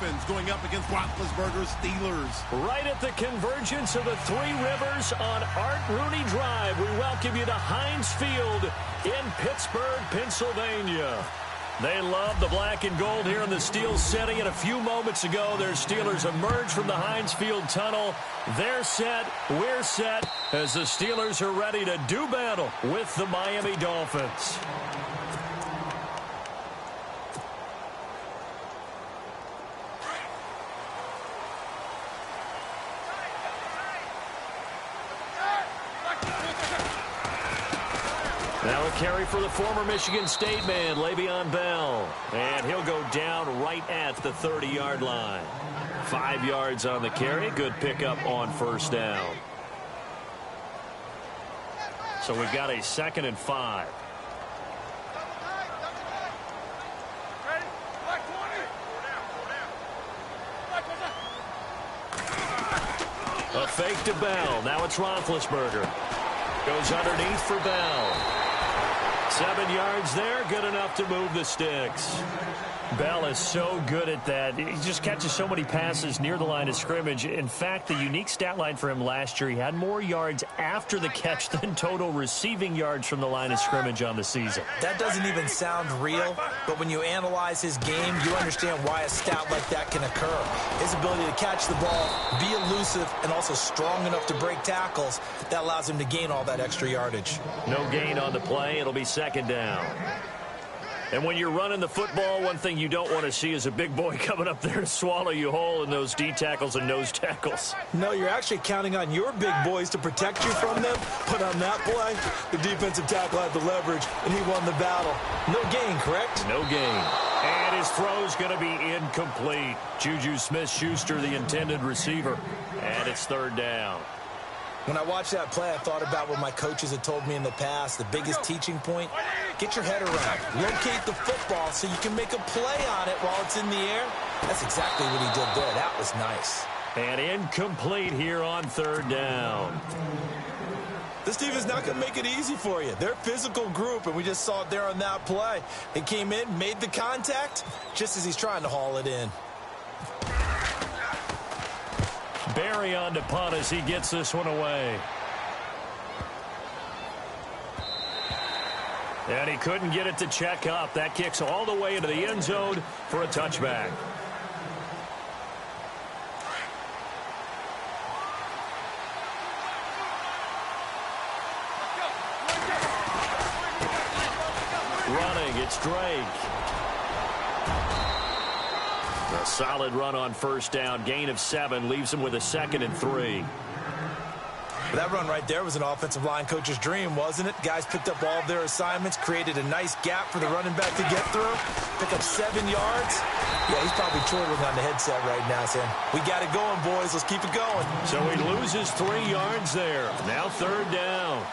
Dolphins going up against Roethlisberger's Steelers. Right at the convergence of the Three Rivers on Art Rooney Drive, we welcome you to Heinz Field in Pittsburgh, Pennsylvania. They love the black and gold here in the Steel City, and a few moments ago, their Steelers emerged from the Heinz Field tunnel. They're set, we're set, as the Steelers are ready to do battle with the Miami Dolphins. Now a carry for the former Michigan State man, Le'Veon Bell. And he'll go down right at the 30-yard line. 5 yards on the carry. Good pickup on first down. So we've got a 2nd and 5. A fake to Bell. Now it's Roethlisberger. Goes underneath for Bell. 7 yards there, good enough to move the sticks. Bell is so good at that. He just catches so many passes near the line of scrimmage. In fact, the unique stat line for him last year, he had more yards after the catch than total receiving yards from the line of scrimmage on the season. That doesn't even sound real, but when you analyze his game, you understand why a stat like that can occur. His ability to catch the ball, be elusive, and also strong enough to break tackles, that allows him to gain all that extra yardage. No gain on the play. It'll be 2nd down. And when you're running the football, one thing you don't want to see is a big boy coming up there to swallow you whole in those D tackles and nose tackles. No, you're actually counting on your big boys to protect you from them. But on that play, the defensive tackle had the leverage, and he won the battle. No gain, correct? No gain. And his throw's going to be incomplete. Juju Smith-Schuster, the intended receiver. And it's 3rd down. When I watched that play, I thought about what my coaches had told me in the past. The biggest teaching point, get your head around. Locate the football so you can make a play on it while it's in the air. That's exactly what he did there. That was nice. And incomplete here on 3rd down. This team is not going to make it easy for you. They're a physical group, and we just saw it there on that play. They came in, made the contact, just as he's trying to haul it in. Barry on to punt as he gets this one away. And he couldn't get it to check up. That kicks all the way into the end zone for a touchback. Running, it's Drake. A solid run on first down. Gain of 7 leaves him with a 2nd and 3. That run right there was an offensive line coach's dream, wasn't it? Guys picked up all of their assignments, created a nice gap for the running back to get through, pick up 7 yards. Yeah, he's probably chortling on the headset right now, saying, we got it going, boys. Let's keep it going. So he loses 3 yards there. Now 3rd down.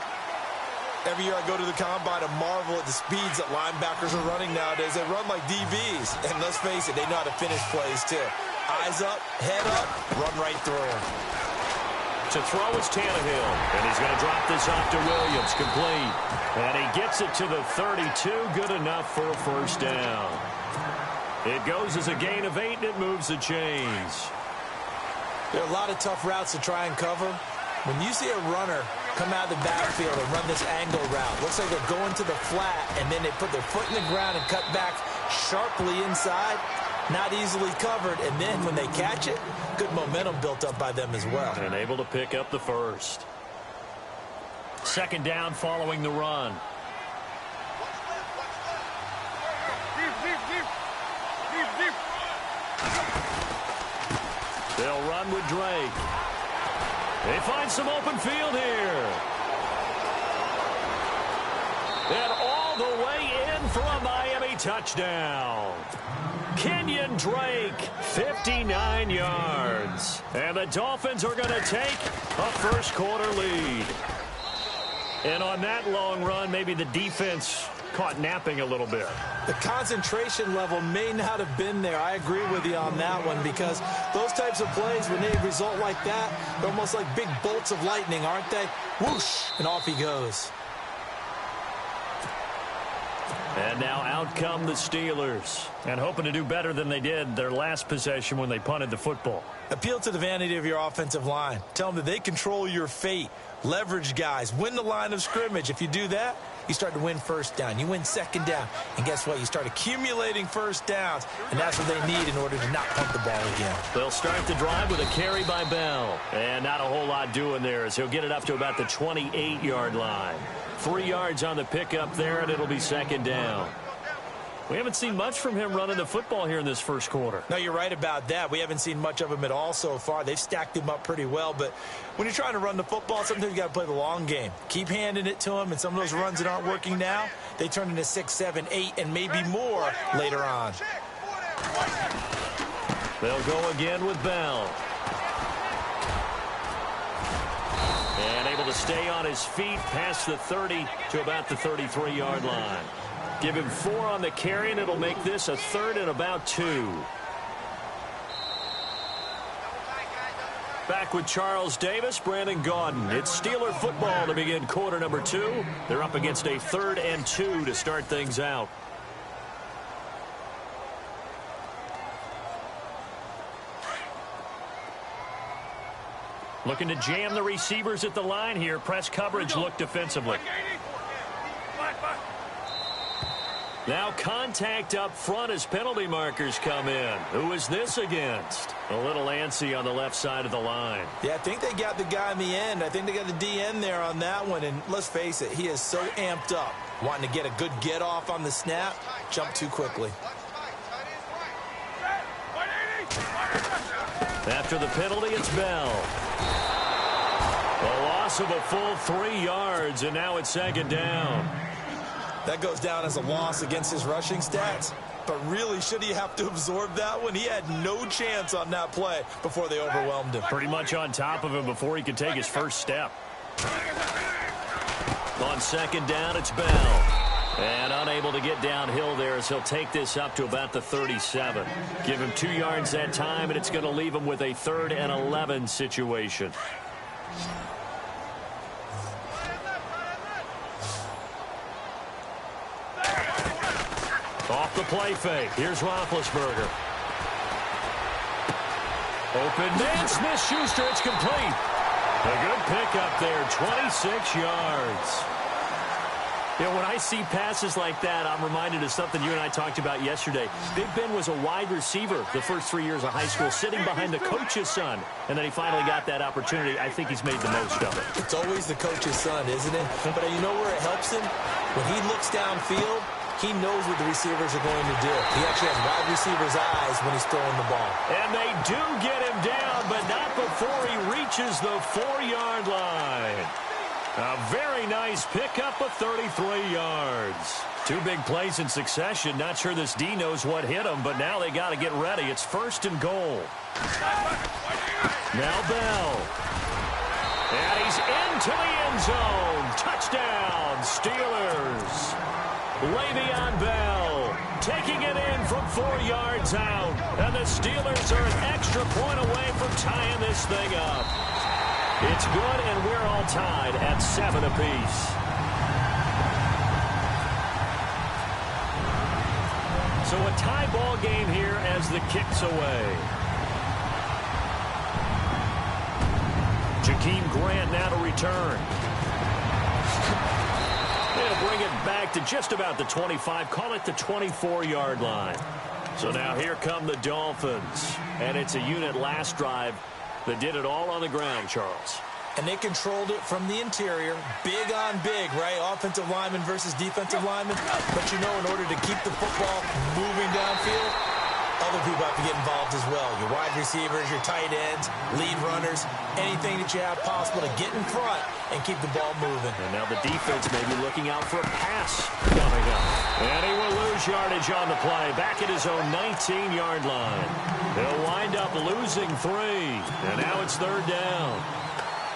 Every year I go to the combine and marvel at the speeds that linebackers are running nowadays. They run like DBs. And let's face it, they know how to finish plays too. Eyes up, head up, run right through them. To throw is Tannehill. And he's going to drop this off to Williams. Complete. And he gets it to the 32. Good enough for a first down. It goes as a gain of 8, and it moves the chains. There are a lot of tough routes to try and cover. When you see a runner come out of the backfield and run this angle route, looks like they're going to the flat, and then they put their foot in the ground and cut back sharply inside, not easily covered, and then when they catch it, good momentum built up by them as well. And able to pick up the first. 2nd down following the run. They'll run with Drake. They find some open field here. And all the way in for a Miami touchdown. Kenyon Drake, 59 yards. And the Dolphins are going to take a first-quarter lead. And on that long run, maybe the defense caught napping a little bit. The concentration level may not have been there. I agree with you on that one, because those types of plays, when they result like that, they're almost like big bolts of lightning, aren't they? Whoosh, and off he goes. And now out come the Steelers. And hoping to do better than they did their last possession when they punted the football. Appeal to the vanity of your offensive line. Tell them that they control your fate. Leverage guys. Win the line of scrimmage. If you do that, you start to win first down. You win second down. And guess what? You start accumulating first downs. And that's what they need in order to not pump the ball again. They'll start the drive with a carry by Bell. And not a whole lot doing there as he'll get it up to about the 28-yard line. 3 yards on the pickup there, and it'll be second down. We haven't seen much from him running the football here in this first quarter. No, you're right about that. We haven't seen much of him at all so far. They've stacked him up pretty well. But when you're trying to run the football, sometimes you got to play the long game. Keep handing it to him, and some of those runs that aren't working now, they turn into 6, 7, 8, and maybe more later on. They'll go again with Bell. And able to stay on his feet past the 30 to about the 33-yard line. Give him 4 on the carry, and it'll make this a 3rd and about 2. Back with Charles Davis, Brandon Gaudin. It's Steeler football to begin quarter number 2. They're up against a 3rd and 2 to start things out. Looking to jam the receivers at the line here. Press coverage look defensively. Now contact up front as penalty markers come in. Who is this against? A little antsy on the left side of the line. Yeah, I think they got the guy in the end. I think they got the DN there on that one. And let's face it, he is so amped up. Wanting to get a good get off on the snap. Jump too quickly. After the penalty, it's Bell. A loss of a full 3 yards, and now it's second down. That goes down as a loss against his rushing stats. But really, should he have to absorb that one? He had no chance on that play before they overwhelmed him. Pretty much on top of him before he could take his first step. On second down, it's Bell. And unable to get downhill there as he'll take this up to about the 37. Give him 2 yards that time, and it's going to leave him with a 3rd and 11 situation. Off the play fake. Here's Roethlisberger. Open man, Smith-Schuster. It's complete. A good pickup there, 26 yards. You know, when I see passes like that, I'm reminded of something you and I talked about yesterday. Big Ben was a wide receiver the first 3 years of high school, sitting behind the coach's son. And then he finally got that opportunity. I think he's made the most of it. It's always the coach's son, isn't it? But you know where it helps him? When he looks downfield, he knows what the receivers are going to do. He actually has wide receivers' eyes when he's throwing the ball. And they do get him down, but not before he reaches the 4-yard line. A very nice pickup of 33 yards. 2 big plays in succession. Not sure this D knows what hit him, but now they got to get ready. It's 1st and goal. Now Bell. And he's into the end zone. Touchdown, Steelers. Le'Veon Bell taking it in from 4 yards out. And the Steelers are an extra point away from tying this thing up. It's good, and we're all tied at 7 apiece. So a tie ball game here as the kick's away. Jakeem Grant now to return. They'll bring it back to just about the 25, call it the 24-yard line. So now here come the Dolphins. And it's a unit last drive that did it all on the ground, Charles. And they controlled it from the interior. Big on big, right? Offensive lineman versus defensive lineman. But you know, in order to keep the football moving downfield, other people have to get involved as well. Your wide receivers, your tight ends, lead runners, anything that you have possible to get in front and keep the ball moving. And now the defense may be looking out for a pass coming up. And he will lose yardage on the play. Back at his own 19-yard line. He'll wind up losing 3. And now it's 3rd down.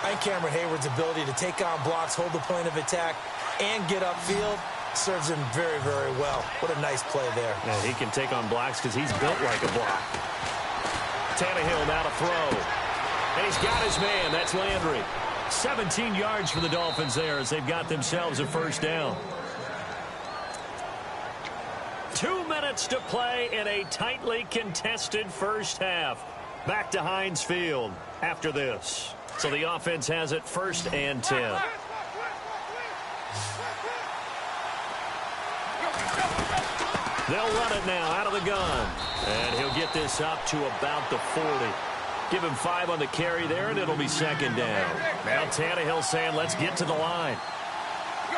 I think Cameron Hayward's ability to take on blocks, hold the point of attack, and get upfield serves him very, very well. What a nice play there. Yeah, he can take on blocks because he's built like a block. Tannehill now to throw. And he's got his man. That's Landry. 17 yards for the Dolphins there as they've got themselves a 1st down. 2 minutes to play in a tightly contested first half. Back to Heinz Field after this. So the offense has it 1st and 10. They'll run it now out of the gun. And he'll get this up to about the 40. Give him 5 on the carry there, and it'll be 2nd down. Now Tannehill saying, let's get to the line.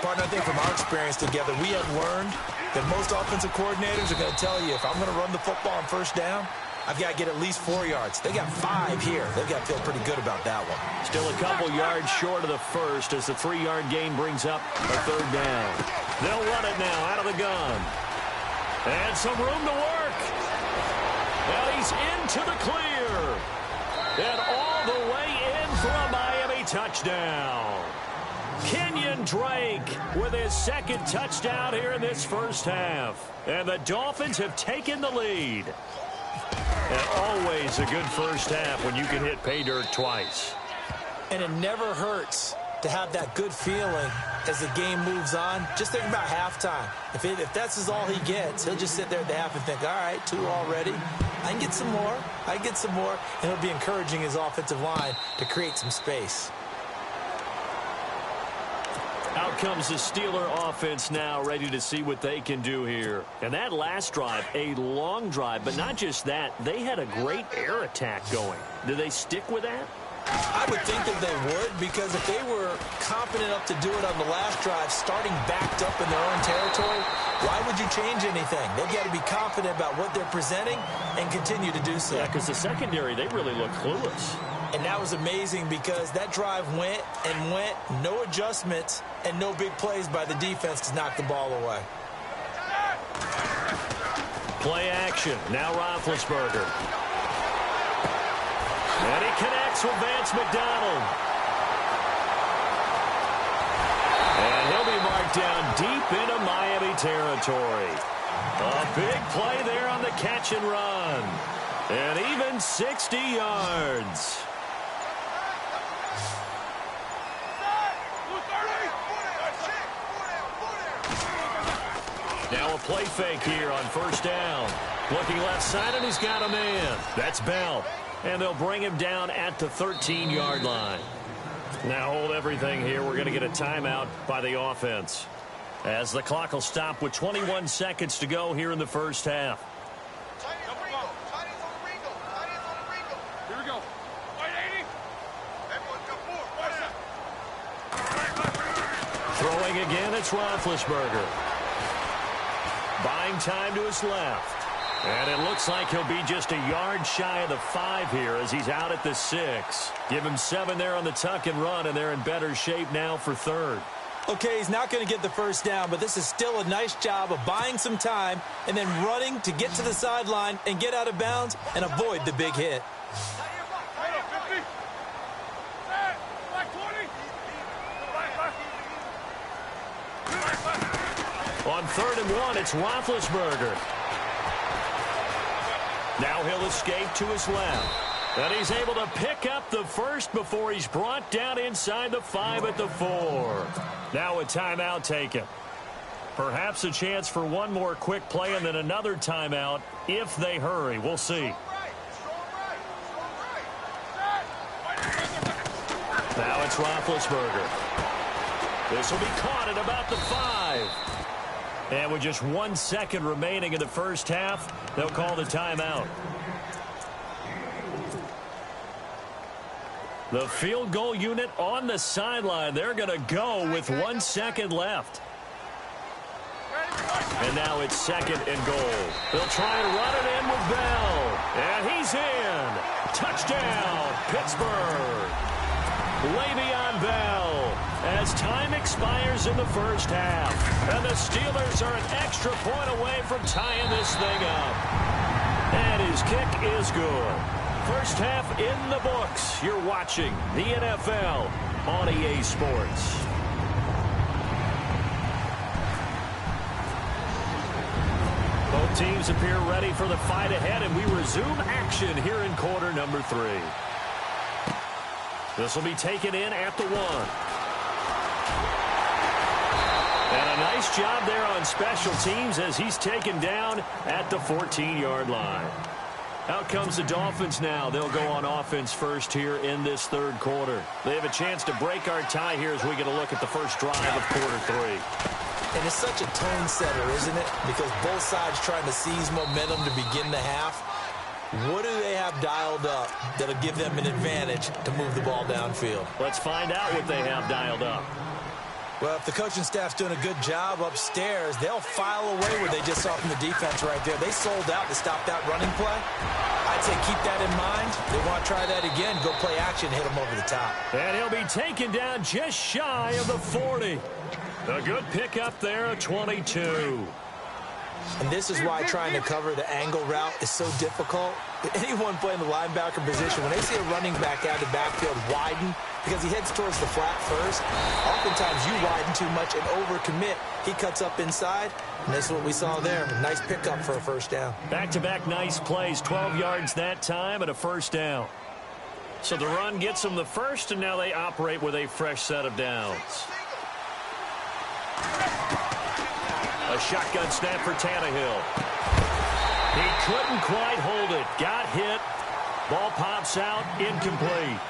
Partner, I think from our experience together, we have learned that most offensive coordinators are going to tell you, if I'm going to run the football on 1st down, I've got to get at least 4 yards. They got 5 here. They've got to feel pretty good about that one. Still a couple yards short of the first as the 3-yard gain brings up a 3rd down. They'll run it now out of the gun. And some room to work. Well, he's into the clear. And all the way in for a Miami touchdown. Kenyon Drake with his 2nd touchdown here in this first half. And the Dolphins have taken the lead. And always a good first half when you can hit pay dirt twice. And it never hurts to have that good feeling as the game moves on. Just think about halftime. If that's all he gets, he'll just sit there at the half and think, all right, 2 already. I can get some more. I can get some more. And he'll be encouraging his offensive line to create some space. Out comes the Steeler offense now, ready to see what they can do here. And that last drive, a long drive, but not just that. They had a great air attack going. Do they stick with that? I would think that they would, because if they were confident enough to do it on the last drive, starting backed up in their own territory, why would you change anything? They've got to be confident about what they're presenting and continue to do so. Yeah, because the secondary, they really look clueless. And that was amazing because that drive went and went, no adjustments, and no big plays by the defense to knock the ball away. Play action. Now Roethlisberger. And he connects with Vance McDonald. And he'll be marked down deep into Miami territory. A big play there on the catch and run. And even 60 yards. Now a play fake here on 1st down. Looking left side, and he's got a man. That's Bell. And they'll bring him down at the 13-yard line. Now hold everything here. We're going to get a timeout by the offense, as the clock will stop with 21 seconds to go here in the first half. Here we go. Throwing again, it's Roethlisberger. Buying time to his left. And it looks like he'll be just a yard shy of the 5 here as he's out at the 6. Give him 7 there on the tuck and run, and they're in better shape now for 3rd. Okay, he's not going to get the first down, but this is still a nice job of buying some time and then running to get to the sideline and get out of bounds and avoid the big hit. On 3rd and 1, it's Roethlisberger. Now he'll escape to his left. And he's able to pick up the first before he's brought down inside the 5 at the 4. Now a timeout taken. Perhaps a chance for one more quick play and then another timeout if they hurry. We'll see. Now it's Roethlisberger. This will be caught at about the 5. And with just 1 second remaining in the first half, they'll call the timeout. The field goal unit on the sideline. They're going to go with 1 second left. And now it's 2nd and goal. They'll try and run it in with Bell. And he's in. Touchdown, Pittsburgh. Le'Veon Bell, as time expires in the first half. And the Steelers are an extra point away from tying this thing up. And his kick is good. First half in the books. You're watching the NFL on EA Sports. Both teams appear ready for the fight ahead, and we resume action here in quarter number 3. This will be taken in at the 1. And a nice job there on special teams as he's taken down at the 14-yard line. Out comes the Dolphins now. They'll go on offense first here in this third quarter. They have a chance to break our tie here as we get a look at the first drive of quarter 3. And it's such a tone setter, isn't it? Because both sides trying to seize momentum to begin the half. What do they have dialed up that'll give them an advantage to move the ball downfield? Let's find out what they have dialed up. Well, if the coaching staff's doing a good job upstairs, they'll file away what they just saw from the defense right there. They sold out to stop that running play. I'd say keep that in mind. They want to try that again, go play action, hit them over the top. And he'll be taken down just shy of the 40. A good pickup there, a 22. And this is why trying to cover the angle route is so difficult. Anyone playing the linebacker position, when they see a running back out of the backfield widen, because he heads towards the flat first, oftentimes you widen too much and overcommit. He cuts up inside, and that's what we saw there. Nice pickup for a first down. Back-to-back nice plays, 12 yards that time and a first down. So the run gets them the first, and now they operate with a fresh set of downs. A shotgun snap for Tannehill. He couldn't quite hold it. Got hit. Ball pops out. Incomplete.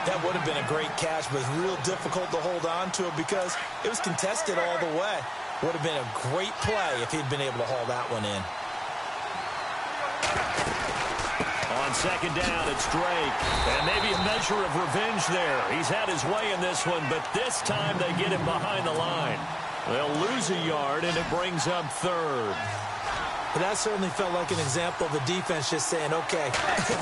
That would have been a great catch, but it's real difficult to hold on to it because it was contested all the way. Would have been a great play if he'd been able to haul that one in. On second down, it's Drake. And maybe a measure of revenge there. He's had his way in this one, but this time they get him behind the line. They'll lose a yard, and it brings up third. But that certainly felt like an example of the defense just saying, okay,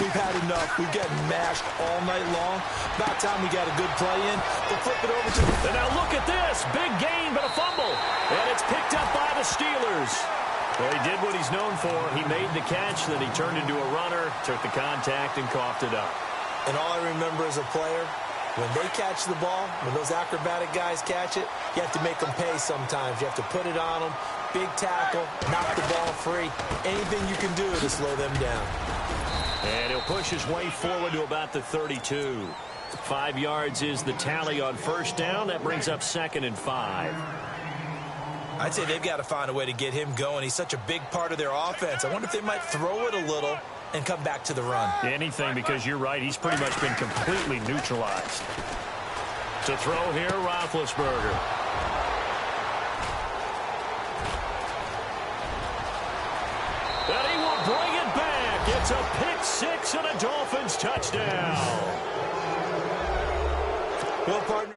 we've had enough. We've gotten mashed all night long. About time we got a good play in. They'll flip it over to the... And now look at this. Big gain, but a fumble. And it's picked up by the Steelers. Well, he did what he's known for. He made the catch, then he turned into a runner, took the contact, and coughed it up. And all I remember as a player, when they catch the ball, when those acrobatic guys catch it, you have to make them pay sometimes. You have to put it on them. Big tackle, knock the ball free. Anything you can do to slow them down. And he'll push his way forward to about the 32. 5 yards is the tally on first down. That brings up 2nd and 5. I'd say they've got to find a way to get him going. He's such a big part of their offense. I wonder if they might throw it a little and come back to the run. Anything, because you're right. He's pretty much been completely neutralized. To throw here, Roethlisberger. And he will bring it back. It's a pick six and a Dolphins touchdown. Well, partner.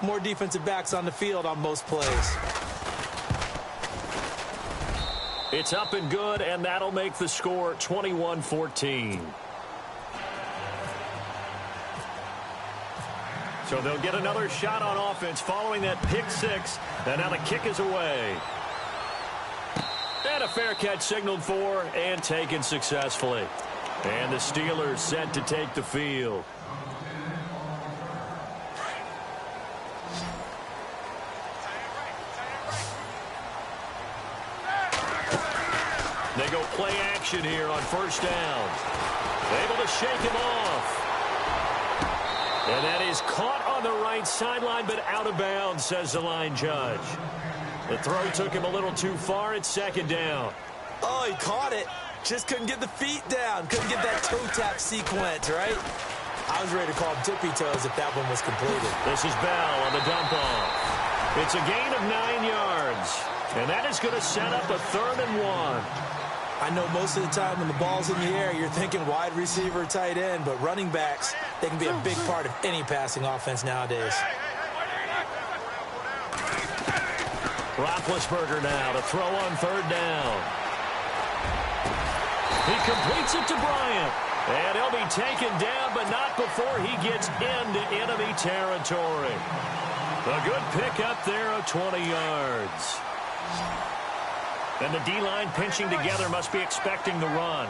More defensive backs on the field on most plays. It's up and good, and that'll make the score 21-14. So they'll get another shot on offense following that pick six, and now the kick is away. And a fair catch signaled for and taken successfully. And the Steelers set to take the field. They go play action here on first down. Able to shake him off. And that is caught on the right sideline, but out of bounds, says the line judge. The throw took him a little too far. It's second down. Oh, he caught it. Just couldn't get the feet down. Couldn't get that toe tap sequence, right? I was ready to call him tippy toes if that one was completed. This is Bell on the dump off. It's a gain of 9 yards. And that is going to set up a 3rd and 1. I know most of the time when the ball's in the air, you're thinking wide receiver, tight end, but running backs, they can be a big part of any passing offense nowadays. Roethlisberger now to throw on 3rd down. He completes it to Bryant. And he'll be taken down, but not before he gets into enemy territory. A good pickup there of 20 yards. And the D-line pinching together, must be expecting the run.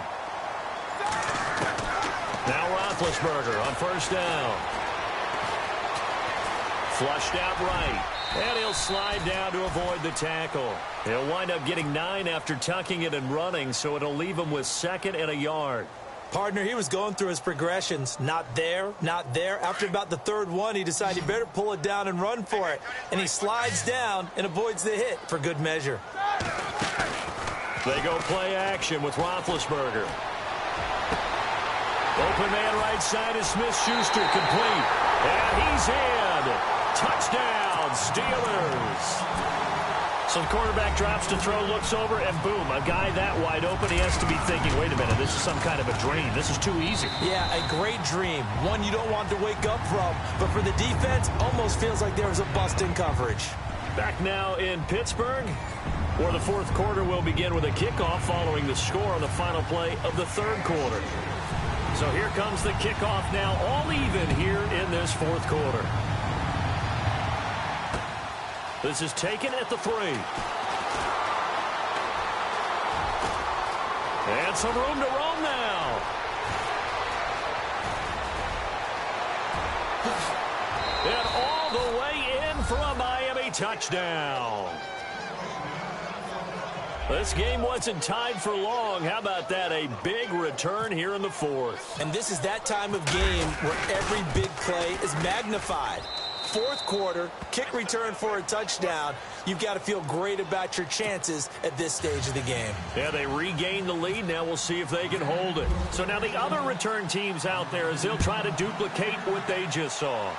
Roethlisberger on first down. Flushed out right. And he'll slide down to avoid the tackle. He'll wind up getting 9 after tucking it and running, so it'll leave him with 2nd and a yard. Partner, he was going through his progressions. Not there, not there. After about the 3rd one, he decided he better pull it down and run for it. And he slides down and avoids the hit for good measure. They go play action with Roethlisberger. Open man right side is Smith-Schuster, complete. And he's in. Touchdown, Steelers. So the quarterback drops to throw, looks over, and boom, a guy that wide open, he has to be thinking, wait a minute, this is some kind of a dream. This is too easy. Yeah, a great dream. One you don't want to wake up from. But for the defense, almost feels like there was a bust in coverage. Back now in Pittsburgh, where the 4th quarter will begin with a kickoff following the score on the final play of the 3rd quarter. So here comes the kickoff now, all even here in this 4th quarter. This is taken at the 3. And some room to roam now. And all the way in for a Miami touchdown. This game wasn't tied for long. How about that? A big return here in the 4th. And this is that time of game where every big play is magnified. 4th quarter, kick return for a touchdown. You've got to feel great about your chances at this stage of the game. Yeah, they regain the lead. Now we'll see if they can hold it. So now the other return teams out there as they'll try to duplicate what they just saw.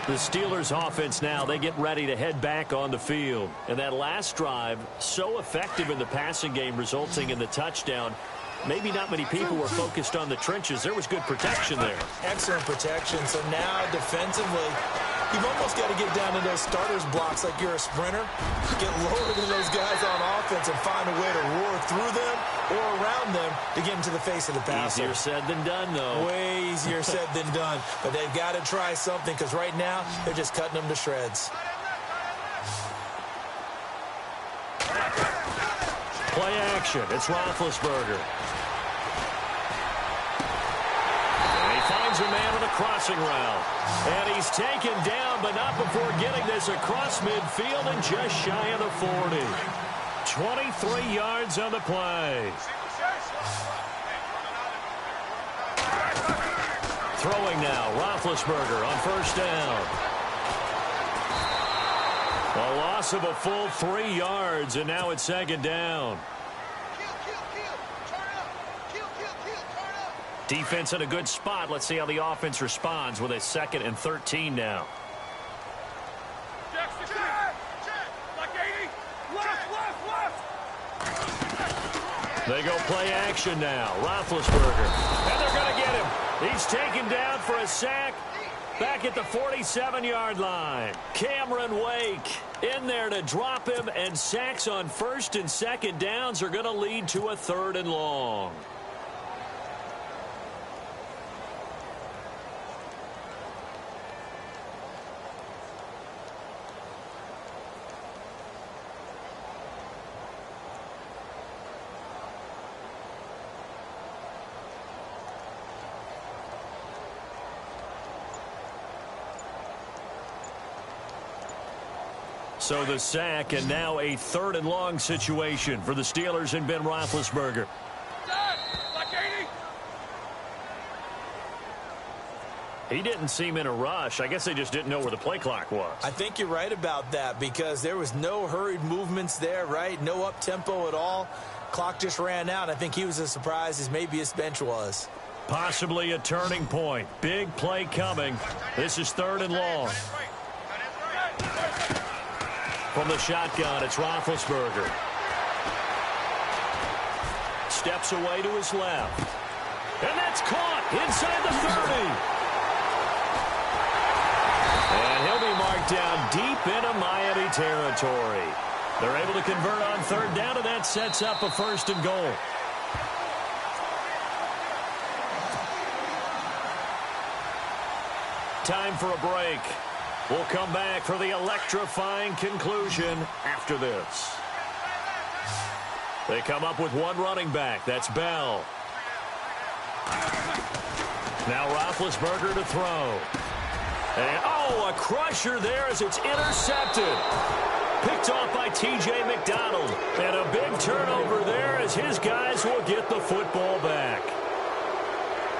The Steelers offense now, they get ready to head back on the field. And that last drive, so effective in the passing game, resulting in the touchdown. Maybe not many people were focused on the trenches. There was good protection there. Excellent protection. So now defensively, you've almost got to get down to those starters blocks like you're a sprinter. Get lower than those guys on offense and find a way to roar through them or around them to get into the face of the passer. Easier said than done, though. Way easier said than done. But they've got to try something because right now they're just cutting them to shreds. Play action. It's Roethlisberger. And he finds a man on a crossing route. And he's taken down, but not before getting this across midfield and just shy of the 40. 23 yards on the play. Throwing now, Roethlisberger on first down. A loss of a full 3 yards, and now it's 2nd down. Defense in a good spot. Let's see how the offense responds with a 2nd and 13 now. They go play action now. Roethlisberger. And they're going to get him. He's taken down for a sack. Back at the 47-yard line. Cameron Wake in there to drop him, and sacks on 1st and 2nd downs are going to lead to a 3rd and long. So the sack, and now a 3rd and long situation for the Steelers and Ben Roethlisberger. He didn't seem in a rush. I guess they just didn't know where the play clock was. I think you're right about that because there was no hurried movements there, right? No up-tempo at all. Clock just ran out. I think he was as surprised as maybe his bench was. Possibly a turning point. Big play coming. This is 3rd and long. From the shotgun, it's Roethlisberger. Steps away to his left. And that's caught inside the 30. And he'll be marked down deep into Miami territory. They're able to convert on 3rd down, and that sets up a 1st and goal. Time for a break. We'll come back for the electrifying conclusion after this. They come up with one running back. That's Bell. Now Roethlisberger to throw. And, a crusher there as it's intercepted. Picked off by T.J. McDonald. And a big turnover there as his guys will get the football back.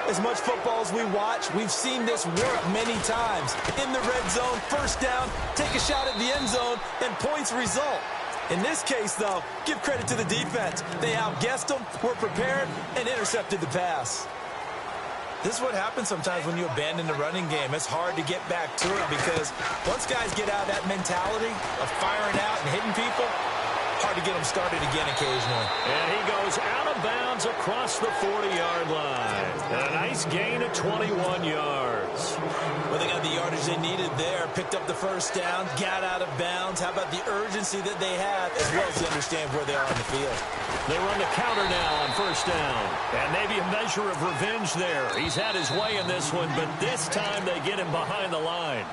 As much football as we watch, we've seen this work many times. In the red zone, first down, take a shot at the end zone, and points result. In this case, though, give credit to the defense. They outguessed them, were prepared, and intercepted the pass. This is what happens sometimes when you abandon the running game. It's hard to get back to it because once guys get out of that mentality of firing out and hitting people, hard to get them started again occasionally. And he goes out of bounds across the 40-yard line. And a nice gain of 21 yards. Well, they got the yardage they needed there. Picked up the first down, got out of bounds. How about the urgency that they have as well as they understand where they are on the field? They run the counter now on first down. And maybe a measure of revenge there. He's had his way in this one, but this time they get him behind the line.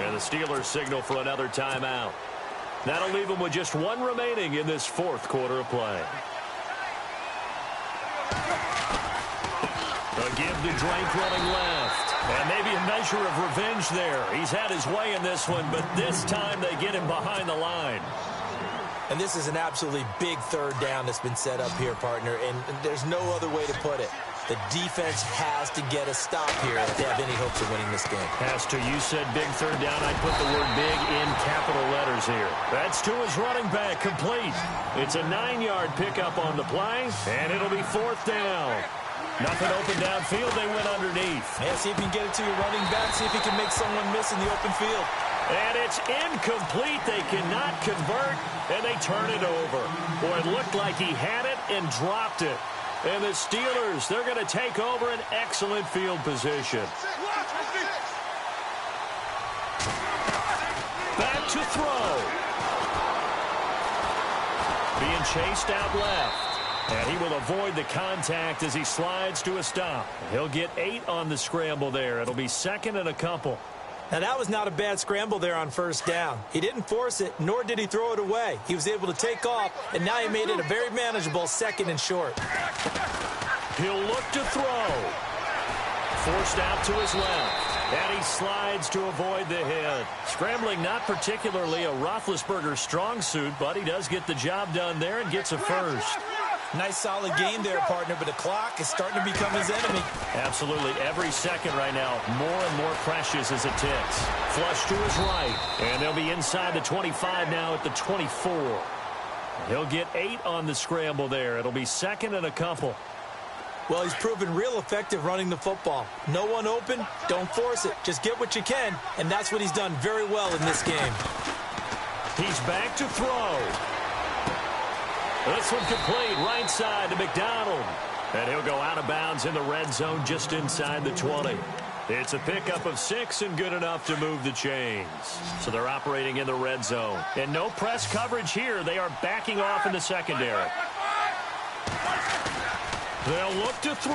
And the Steelers signal for another timeout. That'll leave them with just one remaining in this fourth quarter of play. A give to Drake running left. And maybe a measure of revenge there. He's had his way in this one, but this time they get him behind the line. And this is an absolutely big third down that's been set up here, partner, and there's no other way to put it. The defense has to get a stop here if they have any hopes of winning this game. Has to. You said big third down. I'd put the word big in capital letters here. That's to his running back, complete. It's a 9-yard pickup on the play, and it'll be fourth down. Nothing open downfield. They went underneath. Yeah, see if you can get it to your running back. See if you can make someone miss in the open field. And it's incomplete. They cannot convert, and they turn it over. Boy, it looked like he had it and dropped it. And the Steelers, they're going to take over an excellent field position. Back to throw. Being chased out left. And he will avoid the contact as he slides to a stop. He'll get 8 on the scramble there. It'll be second and a couple. Now, that was not a bad scramble there on first down. He didn't force it, nor did he throw it away. He was able to take off, and now he made it a very manageable second and short. He'll look to throw. Forced out to his left. And he slides to avoid the hit. Scrambling not particularly a Roethlisberger strong suit, but he does get the job done there and gets a first. Nice solid game there, partner, but the clock is starting to become his enemy. Absolutely. Every second right now, more and more precious as it ticks. Flush to his right. And they'll be inside the 25 now at the 24. He'll get 8 on the scramble there. It'll be second and a couple. Well, he's proven real effective running the football. No one open, don't force it. Just get what you can, and that's what he's done very well in this game. He's back to throw. This one complete, right side to McDonald. And he'll go out of bounds in the red zone just inside the 20. It's a pickup of 6 and good enough to move the chains. So they're operating in the red zone. And no press coverage here. They are backing off in the secondary. They'll look to throw.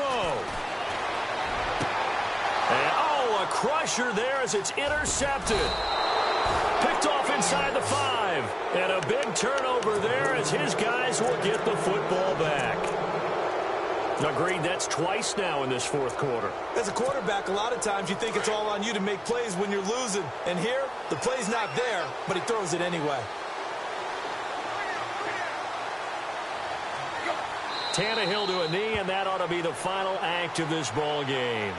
And, a crusher there as it's intercepted. Picked off inside the 5. And a big turnover there as his guys will get the football back. Agreed, that's twice now in this fourth quarter. As a quarterback, a lot of times you think it's all on you to make plays when you're losing. And here, the play's not there, but he throws it anyway. Tannehill to a knee, and that ought to be the final act of this ball game.